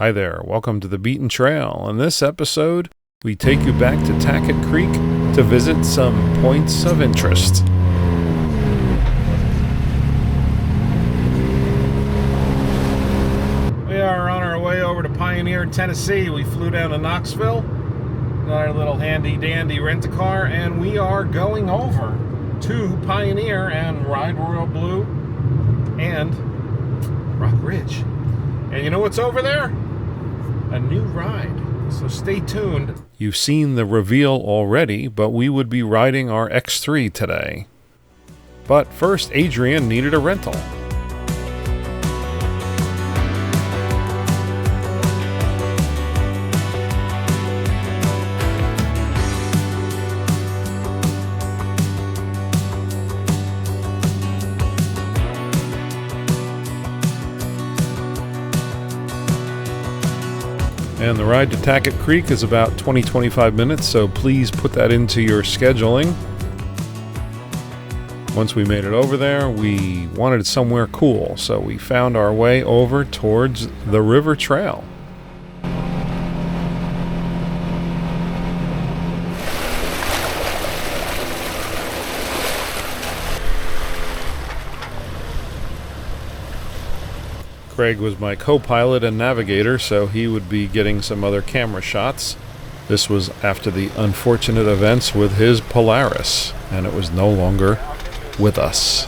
Hi there, welcome to the Beaten Trail. In this episode, we take you back to Tackett Creek to visit some points of interest. We are on our way over to Pioneer, Tennessee. We flew down to Knoxville, got our little handy-dandy rent-a-car, and we are going over to Pioneer and Ride Royal Blue and Rock Ridge. And you know what's over there? A new ride. So stay tuned. You've seen the reveal already, but we would be riding our X3 today. But first, Adrian needed a rental. And the ride to Tackett Creek is about 20-25 minutes, so please put that into your scheduling. Once we made it over there, we wanted somewhere cool, so we found our way over towards the river trail. Craig was my co-pilot and navigator, so he would be getting some other camera shots. This was after the unfortunate events with his Polaris, and it was no longer with us.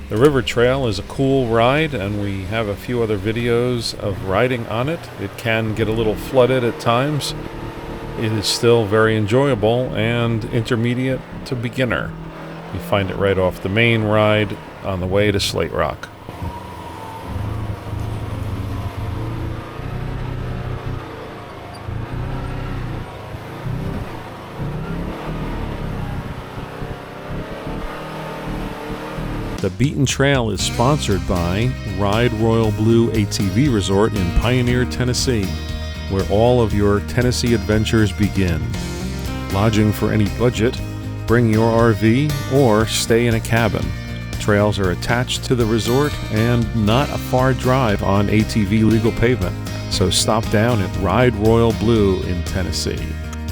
The river trail is a cool ride, and we have a few other videos of riding on it. It can get a little flooded at times. It is still very enjoyable and intermediate to beginner. You find it right off the main ride on the way to Slate Rock. The Beaten Trail is sponsored by Ride Royal Blue ATV Resort in Pioneer, Tennessee, where all of your Tennessee adventures begin. Lodging for any budget, bring your RV, or stay in a cabin. Trails are attached to the resort and not a far drive on ATV legal pavement, so stop down at Ride Royal Blue in Tennessee.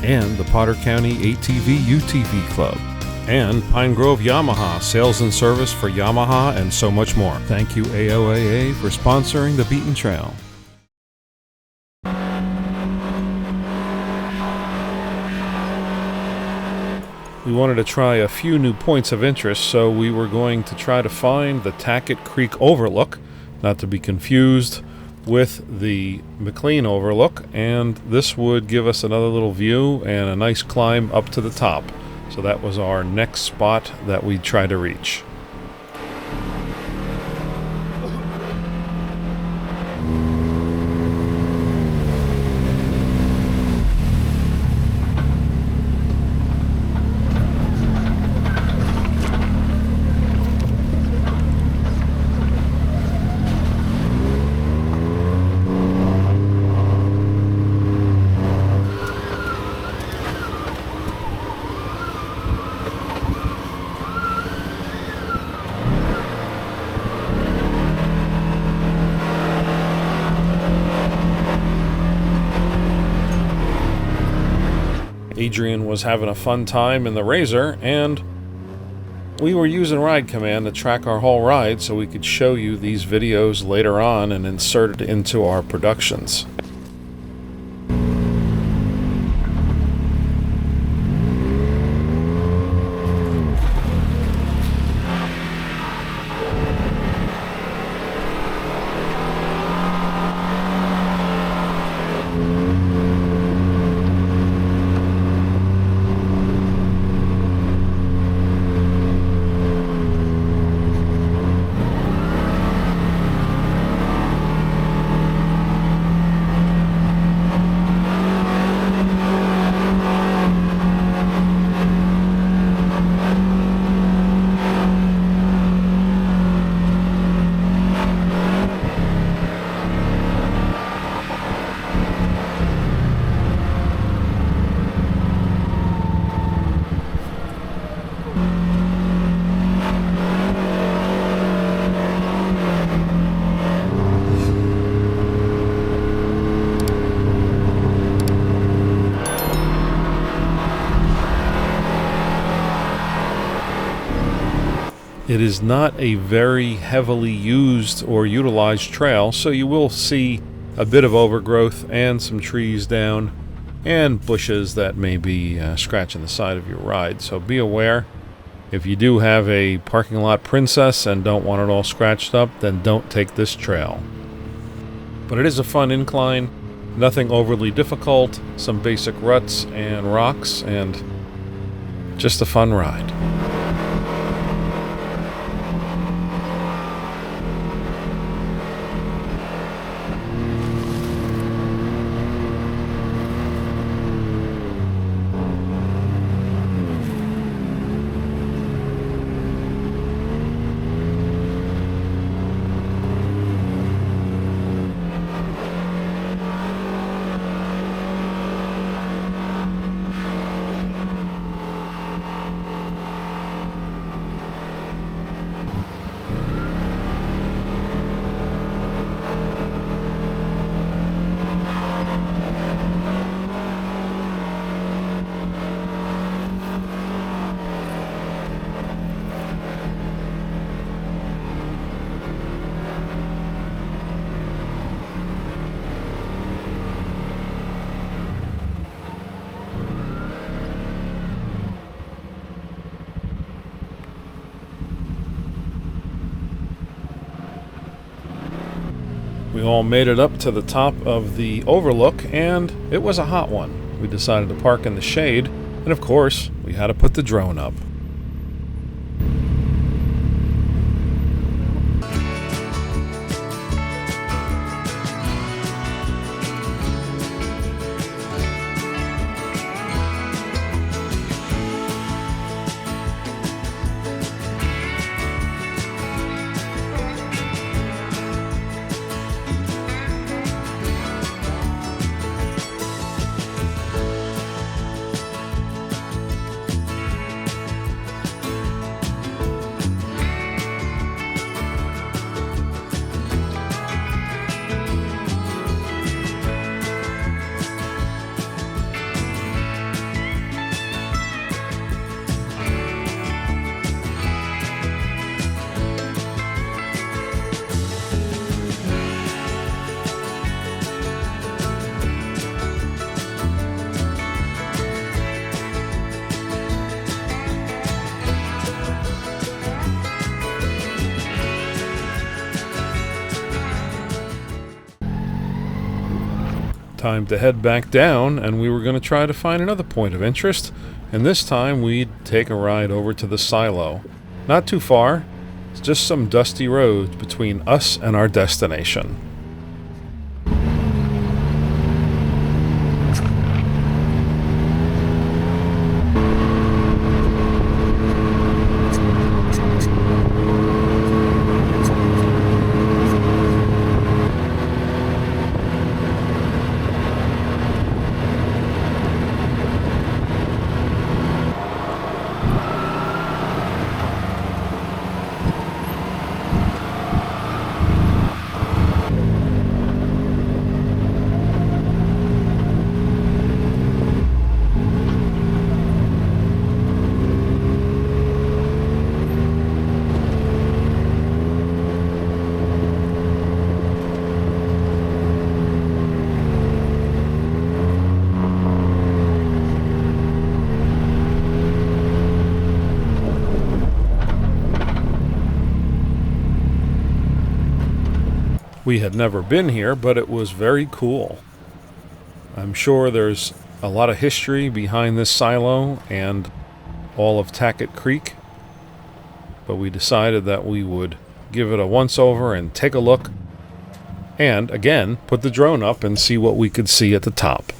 And the Potter County ATV UTV Club. And Pine Grove Yamaha, sales and service for Yamaha and so much more. Thank you AOAA for sponsoring the Beaten Trail. We wanted to try a few new points of interest, so we were going to try to find the Tackett Creek Overlook, not to be confused with the McLean Overlook, and this would give us another little view and a nice climb up to the top. So that was our next spot that we try to reach. Adrian was having a fun time in the Rzr, and we were using Ride Command to track our whole ride so we could show you these videos later on and insert it into our productions. It is not a very heavily used or utilized trail, so you will see a bit of overgrowth and some trees down and bushes that may be scratching the side of your ride. So be aware. If you do have a parking lot princess and don't want it all scratched up, then don't take this trail. But it is a fun incline, nothing overly difficult, some basic ruts and rocks, and just a fun ride. We all made it up to the top of the overlook, and it was a hot one. We decided to park in the shade, and of course, we had to put the drone up. Time to head back down, and we were going to try to find another point of interest, and this time we'd take a ride over to the silo. Not too far, it's just some dusty roads between us and our destination. We had never been here, but it was very cool. I'm sure there's a lot of history behind this silo and all of Tackett Creek, but we decided that we would give it a once-over and take a look, and again, put the drone up and see what we could see at the top.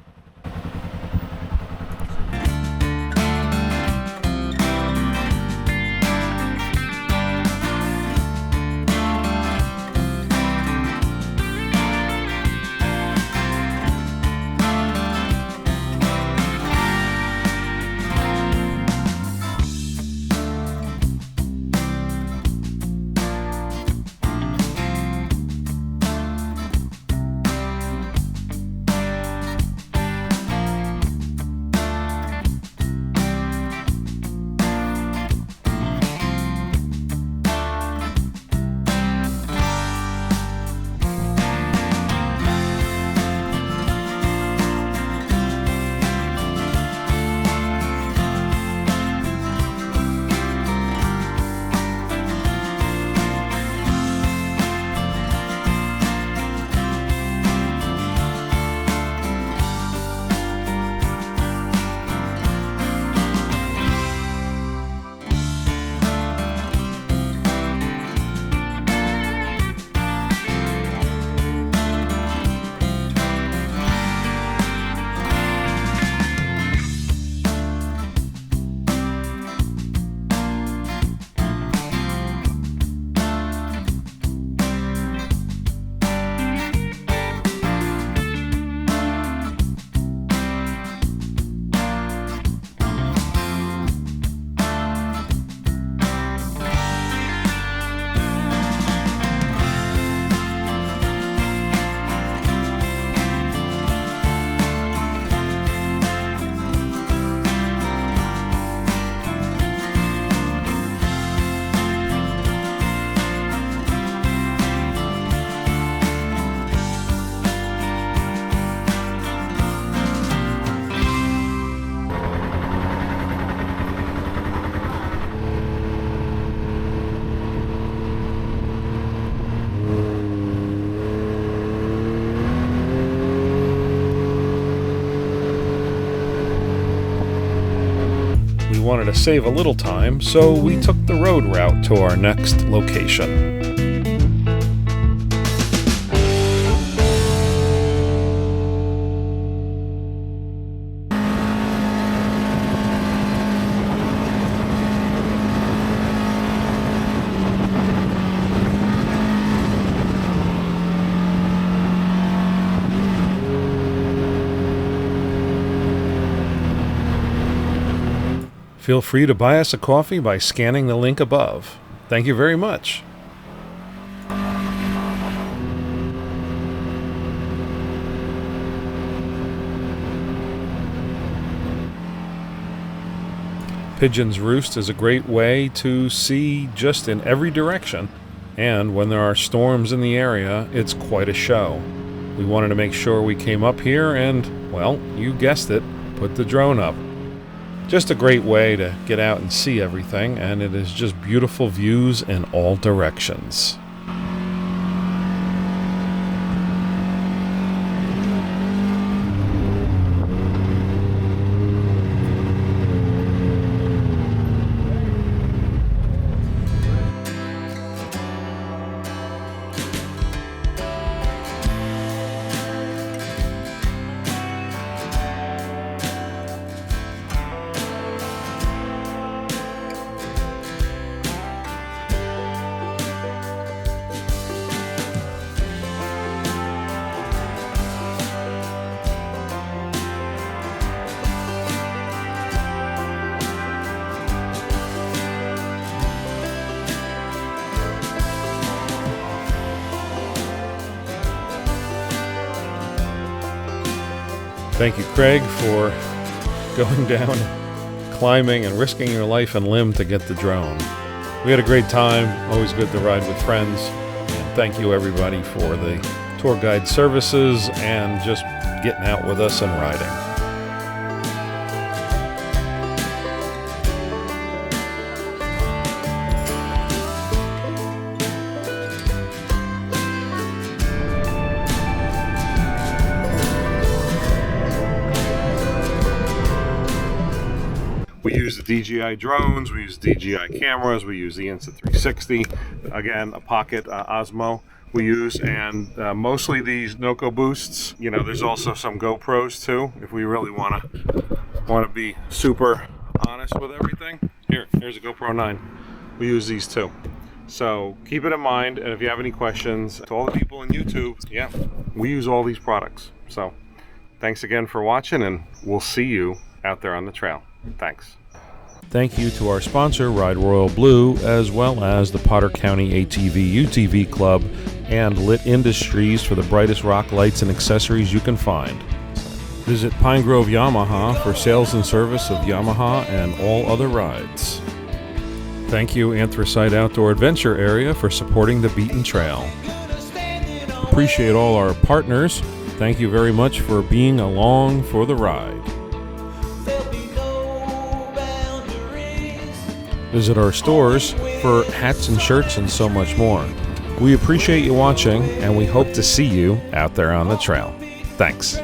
wanted to save a little time, so we took the road route to our next location. Feel free to buy us a coffee by scanning the link above. Thank you very much. Pigeon's Roost is a great way to see just in every direction, and when there are storms in the area, it's quite a show. We wanted to make sure we came up here and, well, you guessed it, put the drone up. Just a great way to get out and see everything, and it is just beautiful views in all directions. Thank you, Craig, for going down, climbing, and risking your life and limb to get the drone. We had a great time. Always good to ride with friends. And thank you, everybody, for the tour guide services and just getting out with us and riding. We use the DJI drones, we use DJI cameras, we use the Insta360, again, a pocket Osmo we use, and mostly these Noco boosts. You know, there's also some GoPros too, if we really want to be super honest with everything. Here's a GoPro 9. We use these too. So keep it in mind, and if you have any questions, to all the people on YouTube, yeah, we use all these products. So thanks again for watching, and we'll see you out there on the trail. Thanks. Thank you to our sponsor, Ride Royal Blue, as well as the Potter County ATV UTV Club and Lit Industries for the brightest rock lights and accessories you can find. Visit Pine Grove Yamaha for sales and service of Yamaha and all other rides. Thank you, Anthracite Outdoor Adventure Area, for supporting the Beaten Trail. Appreciate all our partners. Thank you very much for being along for the ride. Visit our stores for hats and shirts and so much more. We appreciate you watching, and we hope to see you out there on the trail. Thanks.